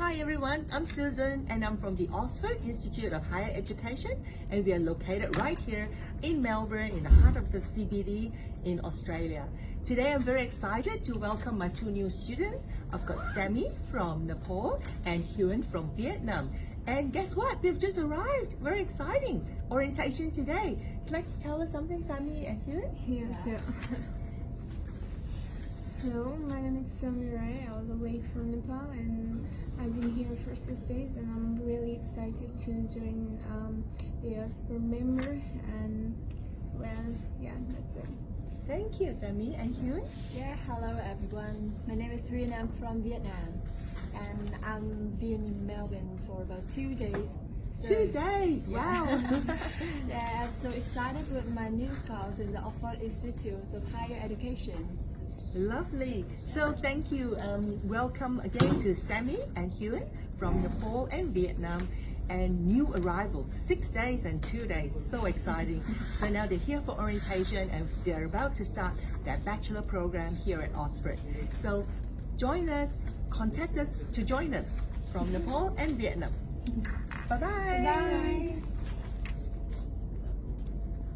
Hi everyone, I'm Susan and I'm from the Ozford Institute of Higher Education, and we are located right here in Melbourne, in the heart of the CBD in Australia. Today I'm very excited to welcome my two new students. I've got Sammy from Nepal and Hyun from Vietnam. And guess what? They've just arrived. Very exciting. Orientation today. Would you like to tell us something, Sammy and Hyun? Yes, yeah. Hello, my name is Sammy Rai, all the way from Nepal, and I've been here for 6 days, and I'm really excited to join the Ozford member, and well, yeah, that's it. Thank you, Sammy and Hyun. Yeah, hello everyone. My name is Hyun. I'm from Vietnam, and I'm been in Melbourne for about 2 days. So, 2 days, wow. yeah, I'm so excited with my new course in the Ozford Institute of Higher Education. Lovely. So thank you. Welcome again to Sammy and Hyun from Nepal and Vietnam, and new arrivals, 6 days and 2 days. So exciting. So now they're here for orientation and they're about to start their bachelor program here at Ozford. So join us, contact us to join us from Nepal and Vietnam. Bye-bye. Bye.